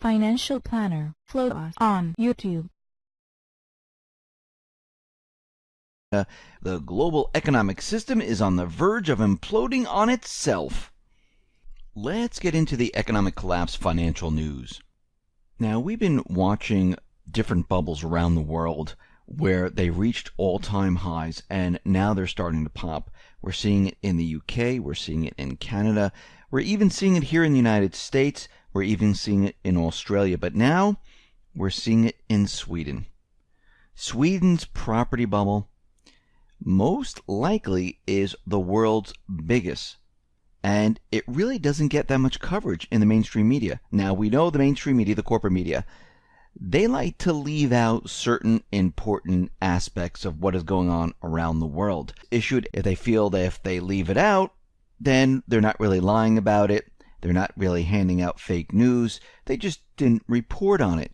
Financial Planner. Follow us on YouTube. The global economic system is on the verge of imploding on itself. Let's get into the economic collapse financial news. Now, we've been watching different bubbles around the world where they reached all-time highs, and now they're starting to pop. We're seeing it in the UK, we're seeing it in Canada, we're even seeing it here in the United States, we're even seeing it in Australia, but now we're seeing it in Sweden. Sweden's property bubble most likely is the world's biggest, and it really doesn't get that much coverage in the mainstream media. Now, we know the mainstream media, the corporate media, they like to leave out certain important aspects of what is going on around the world. Issued if they feel that if they leave it out, then they're not really lying about it, they're not really handing out fake news, they just didn't report on it.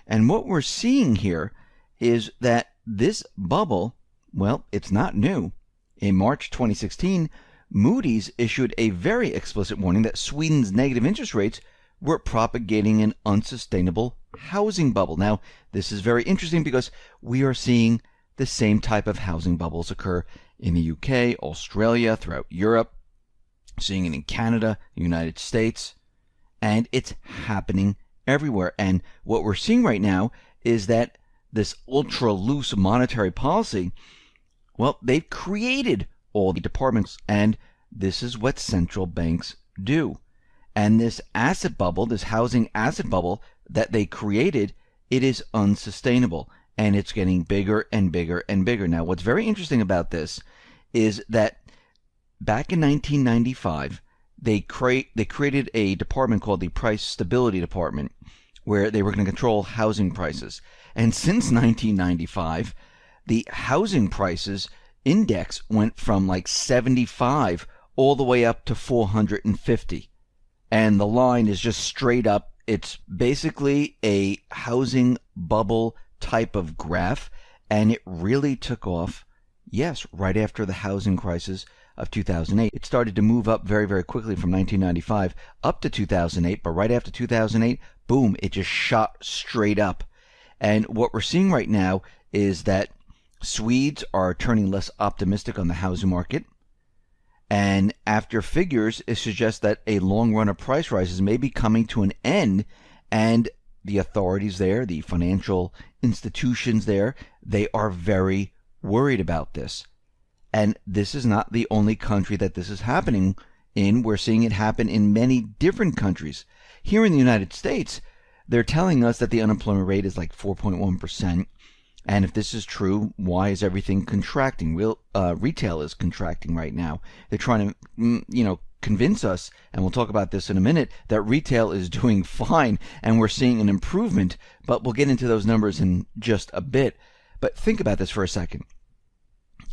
And what we're seeing here is that this bubble, well, it's not new. In March 2016, Moody's issued a very explicit warning that Sweden's negative interest rates were propagating an unsustainable housing bubble. Now, this is very interesting because we are seeing the same type of housing bubbles occur in the UK, Australia, throughout Europe, seeing it in Canada, the United States, and it's happening everywhere. And what we're seeing right now is that this ultra-loose monetary policy, well, they've created all the departments, and this is what central banks do. And this asset bubble, this housing asset bubble that they created, it is unsustainable, and it's getting bigger and bigger and bigger. Now, what's very interesting about this is that back in 1995, they created a department called the Price Stability Department, where they were going to control housing prices. And since 1995, the housing prices index went from like 75 all the way up to 450. And the line is just straight up. It's basically a housing bubble type of graph, and it really took off, yes, right after the housing crisis of 2008. It started to move up very, very quickly from 1995 up to 2008, but right after 2008, boom, it just shot straight up. And what we're seeing right now is that Swedes are turning less optimistic on the housing market. And after figures, it suggests that a long run of price rises may be coming to an end, and the authorities there, the financial institutions there, they are very worried about this. And this is not the only country that this is happening in. We're seeing it happen in many different countries. Here in the United States, they're telling us that the unemployment rate is like 4.1%. And if this is true, why is everything contracting? Retail is contracting right now. They're trying to, convince us, and we'll talk about this in a minute, that retail is doing fine and we're seeing an improvement. But we'll get into those numbers in just a bit. But think about this for a second.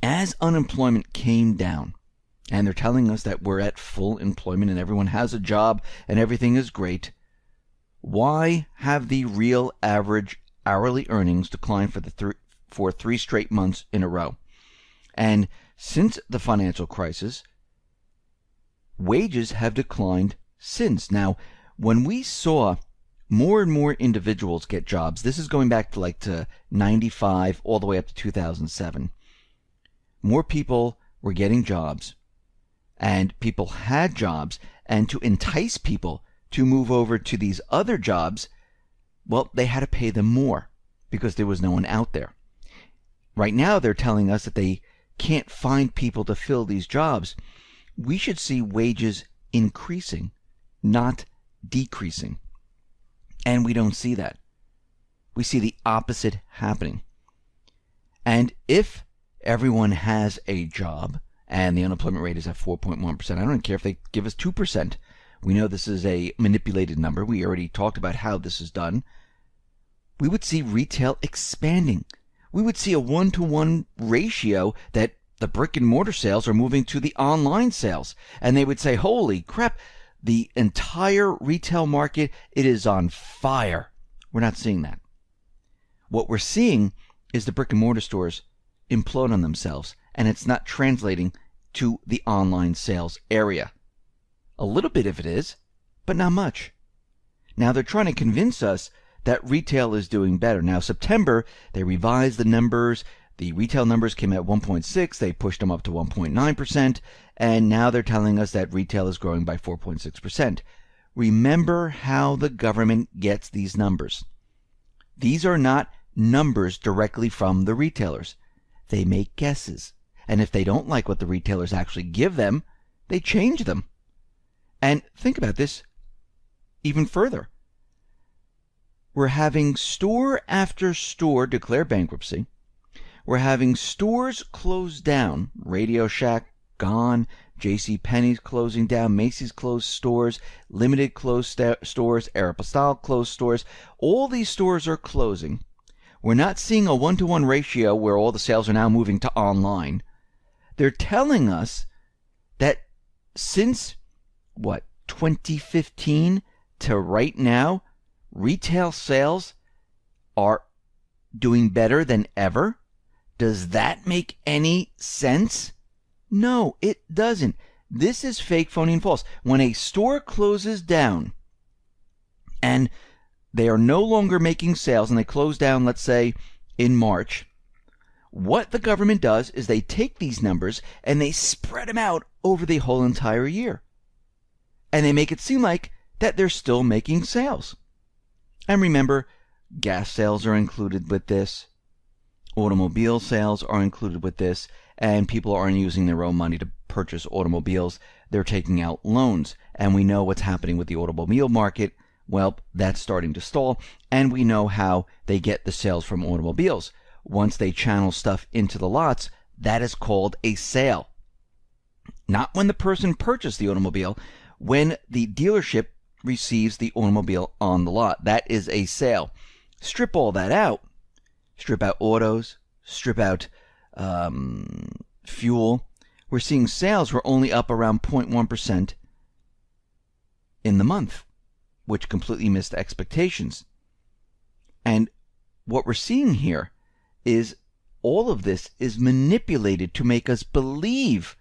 As unemployment came down, and they're telling us that we're at full employment and everyone has a job and everything is great, why have the real average hourly earnings declined for 3 straight months in a row? And since the financial crisis, wages have declined since. Now, when we saw more and more individuals get jobs, this is going back to 95 all the way up to 2007. More people were getting jobs, and people had jobs, and to entice people to move over to these other jobs, well, they had to pay them more because there was no one out there. Right now, they're telling us that they can't find people to fill these jobs. We should see wages increasing, not decreasing. And we don't see that. We see the opposite happening. And if everyone has a job and the unemployment rate is at 4.1%, I don't care if they give us 2%. We know this is a manipulated number. We already talked about how this is done. We would see retail expanding. We would see a 1-to-1 ratio that the brick and mortar sales are moving to the online sales. And they would say, holy crap, the entire retail market, it is on fire. We're not seeing that. What we're seeing is the brick and mortar stores implode on themselves, and it's not translating to the online sales area. A little bit of it is, but not much. Now they're trying to convince us that retail is doing better. Now September, they revised the numbers. The retail numbers came at 1.6. They pushed them up to 1.9%. And now they're telling us that retail is growing by 4.6%. Remember how the government gets these numbers. These are not numbers directly from the retailers. They make guesses. And if they don't like what the retailers actually give them, they change them. And think about this even further. We're having store after store declare bankruptcy. We're having stores closed down. Radio Shack gone. JCPenney's closing down. Macy's closed stores. Limited closed stores. Aeropostale closed stores. All these stores are closing. We're not seeing a one-to-one ratio where all the sales are now moving to online. They're telling us that since, 2015 to right now, retail sales are doing better than ever. Does that make any sense? No, it doesn't. This is fake, phony, and false. When a store closes down and they are no longer making sales and they close down, let's say, in March, what the government does is they take these numbers and they spread them out over the whole entire year. And they make it seem like that they're still making sales. And remember, gas sales are included with this. Automobile sales are included with this. And people aren't using their own money to purchase automobiles. They're taking out loans. And we know what's happening with the automobile market. Well, that's starting to stall. And we know how they get the sales from automobiles. Once they channel stuff into the lots, that is called a sale. Not when the person purchased the automobile, when the dealership receives the automobile on the lot. That is a sale. Strip all that out. Strip out autos. Strip out fuel. We're seeing sales were only up around 0.1% in the month, which completely missed expectations. And what we're seeing here is all of this is manipulated to make us believe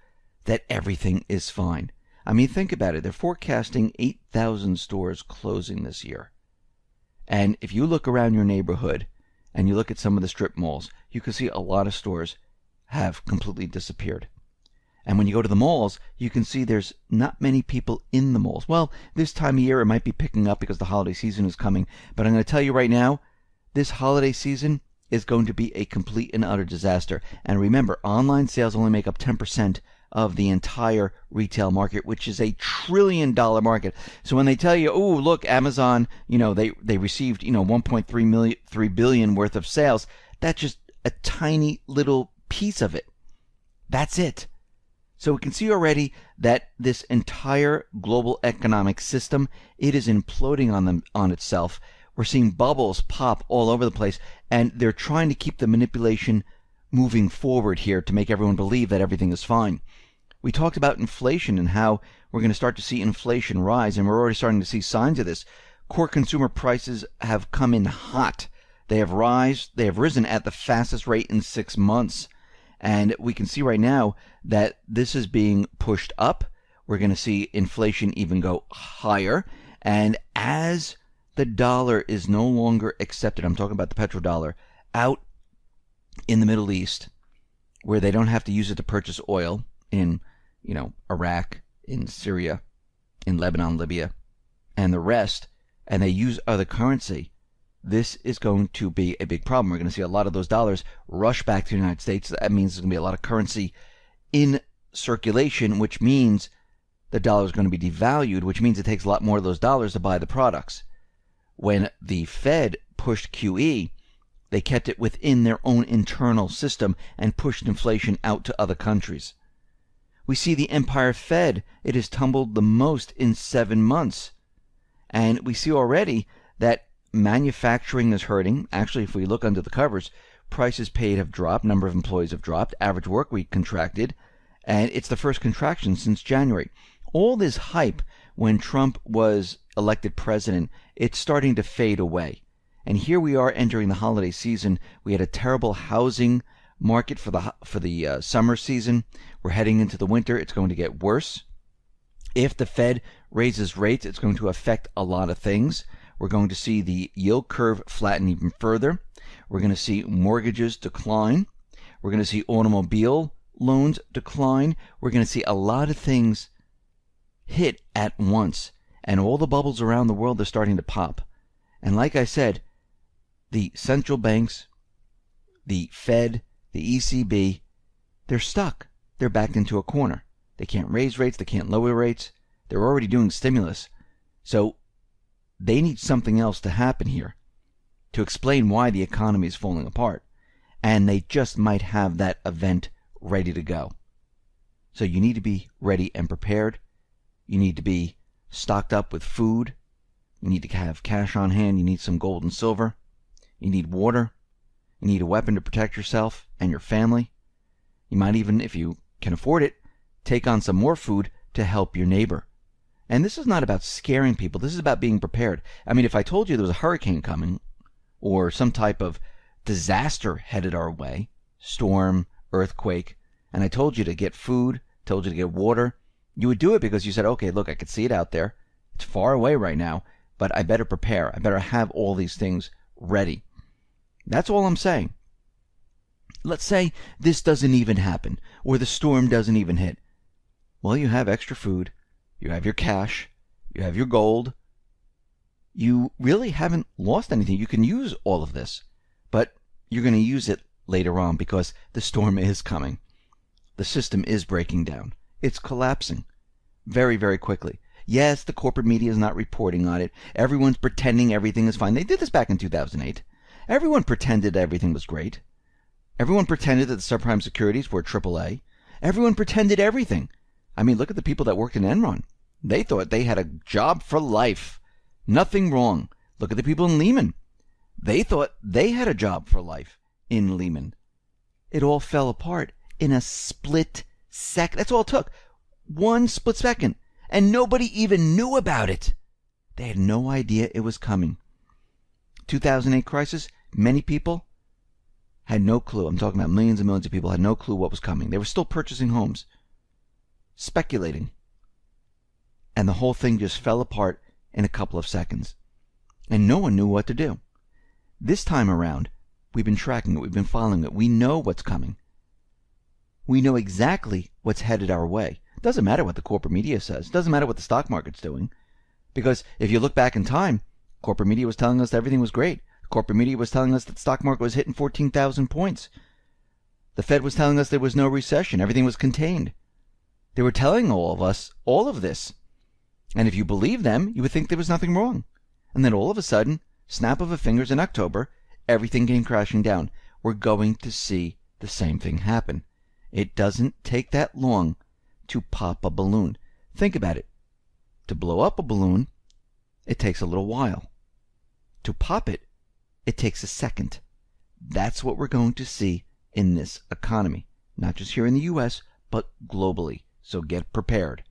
that everything is fine. I mean, think about it. They're forecasting 8,000 stores closing this year. And if you look around your neighborhood and you look at some of the strip malls, you can see a lot of stores have completely disappeared. And when you go to the malls, you can see there's not many people in the malls. Well, this time of year it might be picking up because the holiday season is coming. But I'm going to tell you right now, this holiday season is going to be a complete and utter disaster. And remember, online sales only make up 10% of the entire retail market, which is a $1 trillion market. So when they tell you, oh, look, Amazon, they received, 1.3 billion worth of sales, that's just a tiny little piece of it. That's it. So we can see already that this entire global economic system, it is imploding on itself. We're seeing bubbles pop all over the place, and they're trying to keep the manipulation moving forward here to make everyone believe that everything is fine. We talked about inflation and how we're going to start to see inflation rise, and we're already starting to see signs of this. Core consumer prices have come in hot. They have risen at the fastest rate in 6 months. And we can see right now that this is being pushed up. We're going to see inflation even go higher. And as the dollar is no longer accepted, I'm talking about the petrodollar, out in the Middle East, where they don't have to use it to purchase oil in, Iraq, in Syria, in Lebanon, Libya, and the rest, and they use other currency, this is going to be a big problem. We're going to see a lot of those dollars rush back to the United States. That means there's going to be a lot of currency in circulation, which means the dollar is going to be devalued, which means it takes a lot more of those dollars to buy the products. When the Fed pushed QE, they kept it within their own internal system and pushed inflation out to other countries. We see the Empire Fed, it has tumbled the most in 7 months. And we see already that manufacturing is hurting. Actually, if we look under the covers, prices paid have dropped, number of employees have dropped, average work week contracted, and it's the first contraction since January. All this hype when Trump was elected president, it's starting to fade away. And here we are entering the holiday season. We had a terrible housing market for the summer season. We're heading into the winter. It's going to get worse. If the Fed raises rates, it's going to affect a lot of things. We're going to see the yield curve flatten even further. We're going to see mortgages decline. We're going to see automobile loans decline. We're going to see a lot of things hit at once. And all the bubbles around the world are starting to pop. And like I said, the central banks, the Fed, the ECB, they're stuck. They're backed into a corner. They can't raise rates. They can't lower rates. They're already doing stimulus. So they need something else to happen here to explain why the economy is falling apart. And they just might have that event ready to go. So you need to be ready and prepared. You need to be stocked up with food. You need to have cash on hand. You need some gold and silver. You need water. You need a weapon to protect yourself and your family. You might even, if you can afford it, take on some more food to help your neighbor. And this is not about scaring people. This is about being prepared. I mean, if I told you there was a hurricane coming or some type of disaster headed our way, storm, earthquake, and I told you to get food, told you to get water, you would do it because you said, okay, look, I could see it out there. It's far away right now, but I better prepare. I better have all these things ready. That's all I'm saying. Let's say this doesn't even happen, or the storm doesn't even hit. Well, you have extra food, you have your cash, you have your gold. You really haven't lost anything. You can use all of this, but you're going to use it later on because the storm is coming. The system is breaking down. It's collapsing very, very quickly. Yes, the corporate media is not reporting on it. Everyone's pretending everything is fine. They did this back in 2008. Everyone pretended everything was great. Everyone pretended that the subprime securities were AAA. Everyone pretended everything. I mean, look at the people that worked in Enron. They thought they had a job for life. Nothing wrong. Look at the people in Lehman. They thought they had a job for life in Lehman. It all fell apart in a split second. That's all it took. One split second. And nobody even knew about it. They had no idea it was coming. 2008 crisis, many people had no clue. I'm talking about millions and millions of people had no clue what was coming. They were still purchasing homes, speculating. And the whole thing just fell apart in a couple of seconds. And no one knew what to do. This time around, we've been tracking it. We've been following it. We know what's coming. We know exactly what's headed our way. It doesn't matter what the corporate media says. It doesn't matter what the stock market's doing. Because if you look back in time, corporate media was telling us that everything was great. Corporate media was telling us that the stock market was hitting 14,000 points. The Fed was telling us there was no recession. Everything was contained. They were telling all of us all of this. And if you believe them, you would think there was nothing wrong. And then all of a sudden, snap of a fingers in October, everything came crashing down. We're going to see the same thing happen. It doesn't take that long to pop a balloon. Think about it. To blow up a balloon, it takes a little while. To pop it, it takes a second. That's what we're going to see in this economy. Not just here in the U.S., but globally. So get prepared.